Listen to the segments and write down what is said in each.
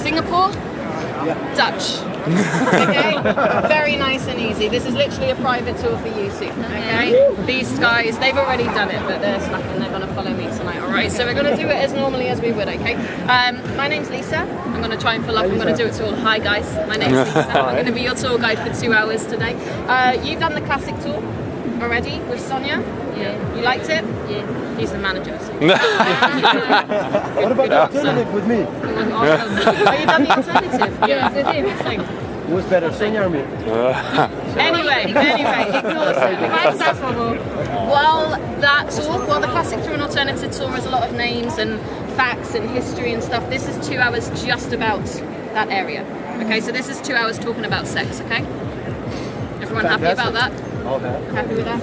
Singapore, Dutch. Okay, very nice and easy. This is literally a private tour for you two. Okay, these guys, they've already done it, but they're stuck and they're going to follow me tonight. All right, so we're going to do it as normally as we would. Okay, my name's Lisa. I'm going to try and fill up. I'm going to do it to all. Hi guys, my name's Lisa. I'm going to be your tour guide for 2 hours today. You've done the classic tour already with Sonia. Yeah. You liked it? Yeah. He's the manager. So. What about the alternative with me? Oh, you done the alternative? Yeah, with him. Who's better, Sonia or me? Anyway, ignore it. While that tour, while the classic tour and alternative tour has a lot of names and facts and history and stuff, this is 2 hours just about that area. Okay, so this is 2 hours talking about sex, okay? Everyone happy about that? Happy with that?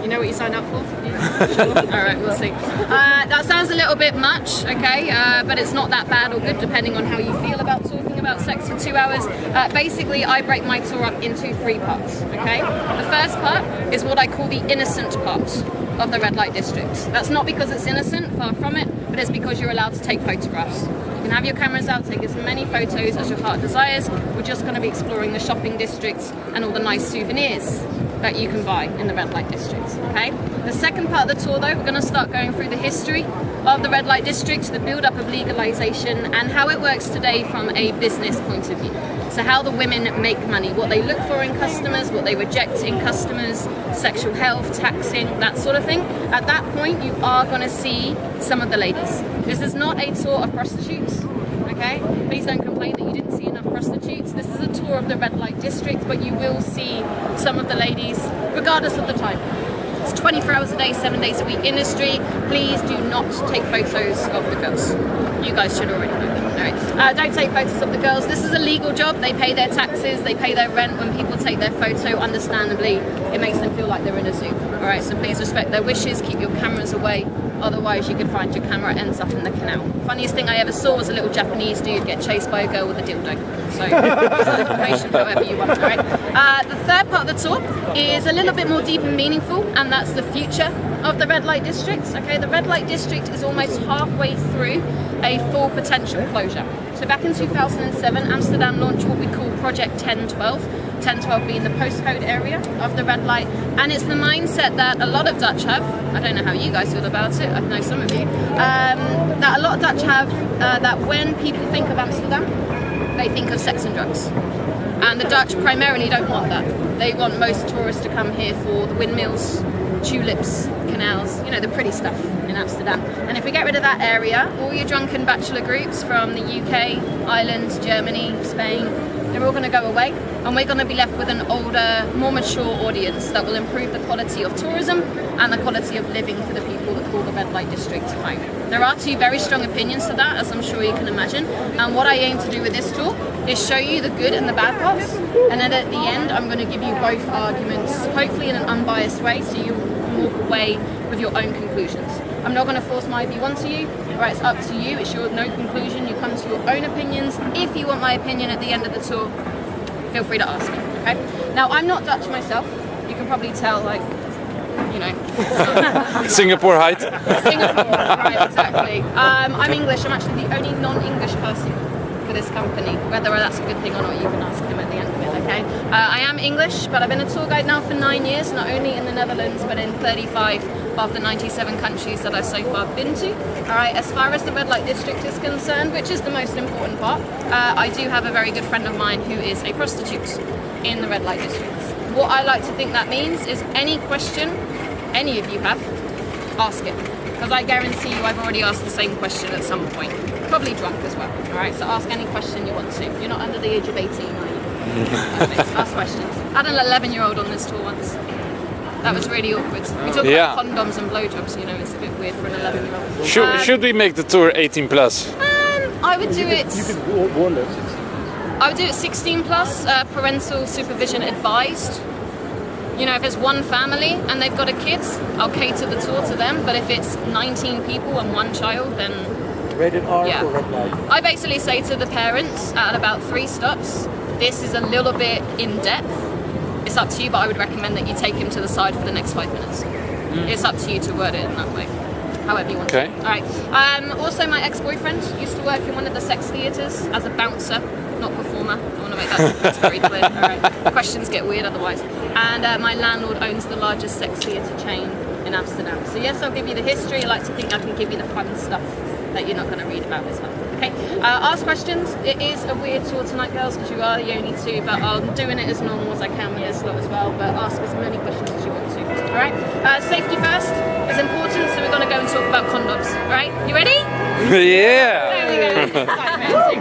You know what you signed up for? Yeah. Sure. Alright, we'll see. That sounds a little bit much, okay, but it's not that bad or good depending on how you feel about talking about sex for 2 hours. Basically, I break my tour up into 3 parts, okay? The first part is what I call the innocent part of the red light district. That's not because it's innocent, far from it, but it's because you're allowed to take photographs. You can have your cameras out, take as many photos as your heart desires. We're just going to be exploring the shopping districts and all the nice souvenirs that you can buy in the red light district, okay? The second part of the tour though, we're going to start going through the history of the red light district, the build-up of legalization and how it works today from a business point of view. So how the women make money, what they look for in customers, what they reject in customers, sexual health, taxing, that sort of thing. At that point, you are going to see some of the ladies. This is not a tour of prostitutes, okay? Please don't complain that you didn't see enough prostitutes. This is a tour of the red light district, but you will see some of the ladies, regardless of the time. It's 24 hours a day, 7 days a week industry. Please do not take photos of the girls. You guys should already know them. Right. Don't take photos of the girls. This is a legal job. They pay their taxes, they pay their rent. When people take their photo, understandably, it makes them feel like they're in a zoo. All right, so please respect their wishes, keep your cameras away. Otherwise, you could find your camera ends up in the canal. Funniest thing I ever saw was a little Japanese dude get chased by a girl with a dildo. So, use information however you want, all right? The third part of the tour is a little bit more deep and meaningful, and that's the future of the red light district. Okay, the red light district is almost halfway through a full potential closure. So back in 2007, Amsterdam launched what we call Project 1012. 1012 being the postcode area of the red light, and it's the mindset that a lot of Dutch have. I don't know how you guys feel about it, I know some of you, that a lot of Dutch have, that when people think of Amsterdam, they think of sex and drugs. And the Dutch primarily don't want that. They want most tourists to come here for the windmills, tulips, canals, you know, the pretty stuff in Amsterdam. And if we get rid of that area, all your drunken bachelor groups from the UK, Ireland, Germany, Spain, they're all going to go away, and we're going to be left with an older, more mature audience that will improve the quality of tourism and the quality of living for the people that call the red light district home. There are 2 very strong opinions to that, as I'm sure you can imagine, and what I aim to do with this tour is show you the good and the bad parts, and then at the end I'm going to give you both arguments, hopefully in an unbiased way, so you walk away with your own conclusions. I'm not going to force my view onto you. Right, it's up to you. It's your no conclusion. You come to your own opinions. If you want my opinion at the end of the tour, feel free to ask me. Okay. Now, I'm not Dutch myself. You can probably tell, like, you know. Singapore height. Singapore, right, exactly. I'm English. I'm actually the only non-English person for this company. Whether that's a good thing or not, you can ask them at the end of it, okay? I am English, but I've been a tour guide now for 9 years, not only in the Netherlands, but in 35 of the 97 countries that I've so far been to. Alright, as far as the red light district is concerned, which is the most important part, I do have a very good friend of mine who is a prostitute in the red light district. What I like to think that means is any question any of you have, ask it. Because I guarantee you I've already asked the same question at some point. Probably drunk as well. Alright, so ask any question you want to. You're not under the age of 18, are you? Ask questions. I had an 11-year-old on this tour once. That was really awkward. We talk about condoms and blowjobs, you know, it's a bit weird for an 11-year-old. Should we make the tour 18 plus? I would do it. You could warn us. I would do it 16 plus, parental supervision advised. You know, if it's one family and they've got a kid, I'll cater the tour to them. But if it's 19 people and 1 child, then Rated R for red light. I basically say to the parents at about 3 stops, this is a little bit in depth. It's up to you, but I would recommend that you take him to the side for the next 5 minutes. It's up to you to word it in that way. however you want Okay. to. All right. Also, my ex-boyfriend used to work in one of the sex theatres as a bouncer, not performer. I want to make that's very clear. All right. Questions get weird otherwise. And my landlord owns the largest sex theatre chain in Amsterdam. So yes, I'll give you the history. I like to think I can give you the fun stuff that you're not going to read about as well. Okay, ask questions. It is a weird tour tonight, girls, because you are the only two, but I'm doing it as normal as I can with this lot as well, but ask as many questions as you want to. Alright, safety first is important, so we're going to go and talk about condoms. Alright, you ready? Yeah. There we go. Exactly.